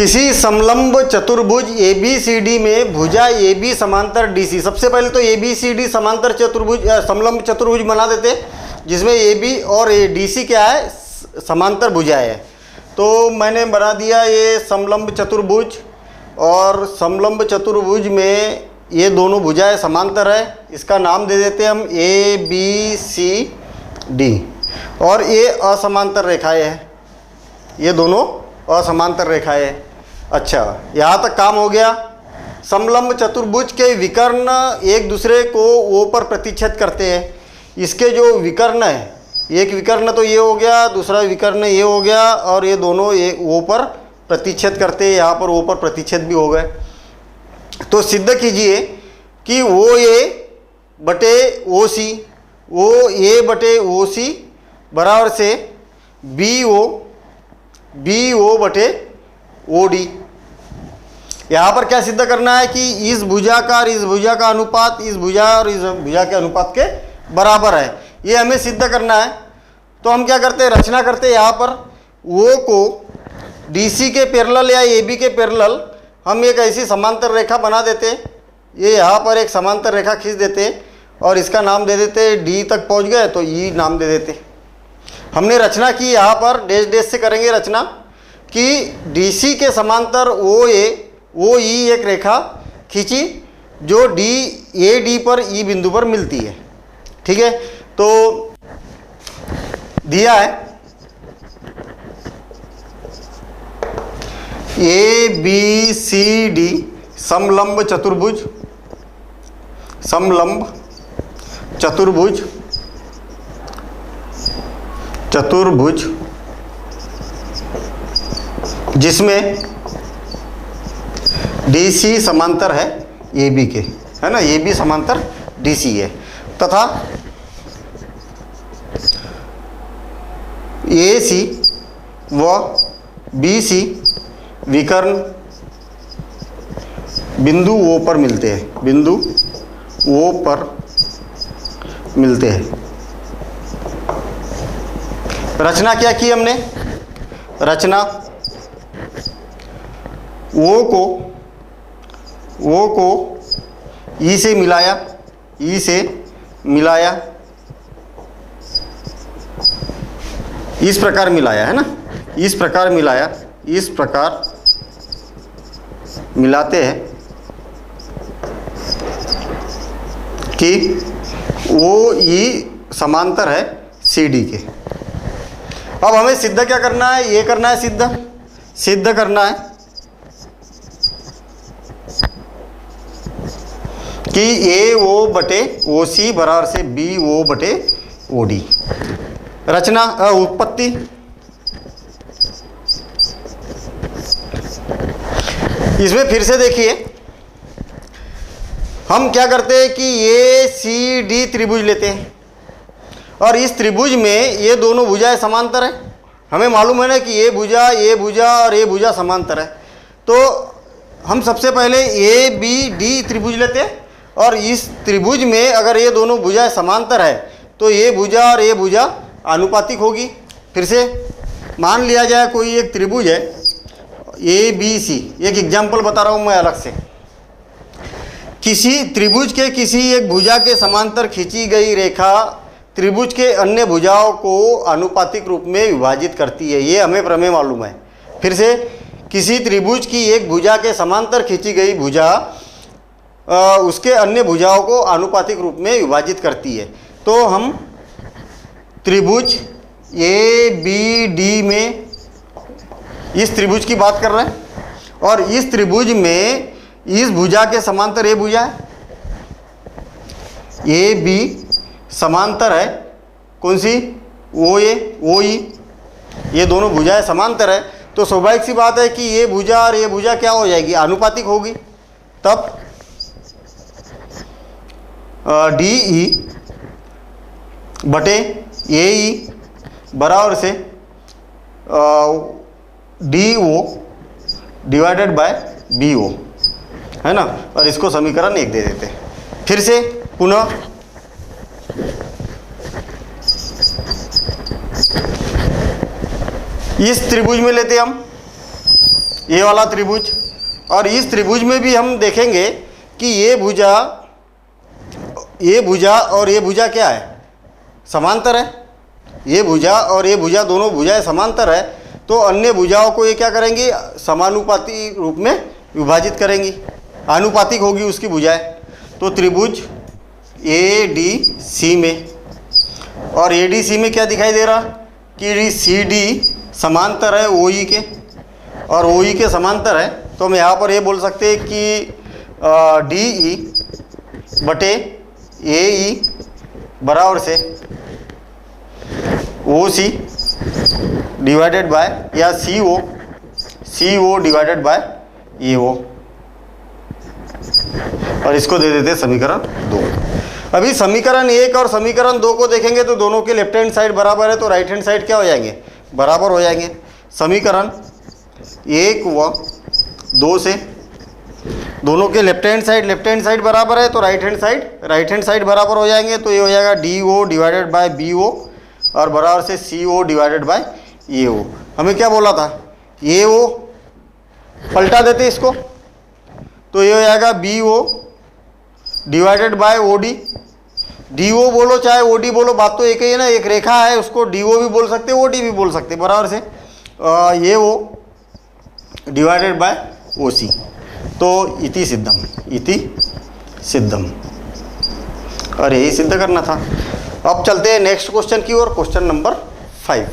किसी समलंब चतुर्भुज ABCD में भुजा AB समांतर DC। सबसे पहले तो ABCD समांतर चतुर्भुज समलंब चतुर्भुज बना देते, जिसमें AB और DC क्या है, समांतर भुजाएं है। तो मैंने बना दिया ये समलंब चतुर्भुज, और समलंब चतुर्भुज में ये दोनों भुजाएं समांतर है। इसका नाम दे देते हैं हम ABCD। और ये असमांतर रेखाएं हैं, ये दोनों असमांतर रेखाएं हैं। अच्छा, यहाँ तक काम हो गया। समलंब चतुर्भुज के विकर्ण एक दूसरे को O पर प्रतिच्छेद करते हैं। इसके जो विकर्ण है, एक विकर्ण तो ये हो गया, दूसरा विकर्ण ये हो गया, और ये दोनों O पर प्रतिच्छेद करते हैं। यहाँ पर O पर प्रतिच्छेद भी हो गए। तो सिद्ध कीजिए कि OA बटे OC, OA बटे OC बराबर से BO बटे OD। यहाँ पर क्या सिद्ध करना है कि इस भुजा का और इस भुजा का अनुपात इस भुजा और इस भुजा के अनुपात के बराबर है, ये हमें सिद्ध करना है। तो हम क्या करते हैं, रचना करते हैं। यहाँ पर O को DC के पैरेलल या AB के पैरेलल हम एक ऐसी समांतर रेखा बना देते। ये यहाँ पर एक समांतर रेखा खींच देते और इसका नाम दे देते, D तक पहुँच गए तो E नाम दे देते। हमने रचना की, यहाँ पर डैश डैश से करेंगे रचना कि DC के समांतर OE एक रेखा खींची जो AD पर E बिंदु पर मिलती है। ठीक है, तो दिया है ABCD समलंब चतुर्भुज, समलंब चतुर्भुज, चतुर्भुज जिसमें DC समांतर है AB के, है ना, AB समांतर DC है, तथा AC व BC विकर्ण बिंदु O पर मिलते हैं, बिंदु O पर मिलते हैं। रचना क्या की हमने, रचना O को E से मिलाया, E से मिलाया, इस प्रकार मिलाया, है ना, इस प्रकार मिलाया, इस प्रकार मिलाते हैं कि OE समांतर है CD के। अब हमें सिद्ध क्या करना है, ये करना है सिद्ध करना है कि AO बटे OC बराबर से BO बटे OD। रचना उत्पत्ति, इसमें फिर से देखिए, हम क्या करते हैं कि ACD त्रिभुज लेते हैं और इस त्रिभुज में ये दोनों भुजाएं समांतर है। हमें मालूम है ना कि ये भुजा और ये भुजा समांतर है। तो हम सबसे पहले ABD त्रिभुज लेते हैं और इस त्रिभुज में अगर ये दोनों भुजाएं समांतर है तो ये भुजा और ये भुजा आनुपातिक होगी। फिर से मान लिया जाए कोई एक त्रिभुज है ABC, एक एग्जाम्पल बता रहा हूँ मैं अलग से। किसी त्रिभुज के किसी एक भुजा के समांतर खींची गई रेखा त्रिभुज के अन्य भुजाओं को अनुपातिक रूप में विभाजित करती है, ये हमें प्रमेय मालूम है। फिर से, किसी त्रिभुज की एक भुजा के समांतर खींची गई भुजा उसके अन्य भुजाओं को आनुपातिक रूप में विभाजित करती है। तो हम त्रिभुज ABD में इस त्रिभुज की बात कर रहे हैं और इस त्रिभुज में इस भुजा के समांतर ये भुजा है AB, समांतर है कौन सी, OE, ये दोनों भुजाएं समांतर है। तो स्वाभाविक सी बात है कि ये भुजा और ये भुजा क्या हो जाएगी, आनुपातिक होगी। तब DE बटे AE बराबर से DO डिवाइडेड बाय BO, है ना, और इसको समीकरण 1 दे देते हैं। फिर से पुनः इस त्रिभुज में लेते हैं हम ये वाला त्रिभुज, और इस त्रिभुज में भी हम देखेंगे कि ये भुजा और ये भुजा क्या है, समांतर है। ये भुजा और ये भुजा दोनों भुजाएं समांतर है, तो अन्य भुजाओं को ये क्या करेंगी, समानुपाती रूप में विभाजित करेंगी, आनुपातिक होगी उसकी भुजाएं। तो त्रिभुज ADC में, और ADC में क्या दिखाई दे रहा कि CD समांतर है OE के, और OE के समांतर है, तो हम यहाँ पर ये बोल सकते हैं कि DE बटे AE बराबर से OC डिवाइडेड बाय, या CO डिवाइडेड बाय AO, और इसको दे देते हैं समीकरण 2। अभी समीकरण 1 और समीकरण 2 को देखेंगे तो दोनों के लेफ्ट हैंड साइड बराबर है, तो राइट हैंड साइड क्या हो जाएंगे, बराबर हो जाएंगे। समीकरण 1 व 2 से दोनों के लेफ्ट हैंड साइड बराबर है, तो राइट हैंड साइड बराबर हो जाएंगे। तो ये हो जाएगा DO डिवाइडेड बाय BO और बराबर से CO डिवाइडेड बाय AO। हमें क्या बोला था, AO पलटा देते इसको, तो ये हो जाएगा BO divided by OD। DO बोलो चाहे OD बोलो, बात तो एक ही है ना, एक रेखा है, उसको DO भी बोल सकते OD भी बोल सकते, बराबर से AO डिवाइडेड बाय OC। तो इति सिद्धम, और यही सिद्ध करना था। अब चलते हैं नेक्स्ट क्वेश्चन की ओर, क्वेश्चन नंबर 5।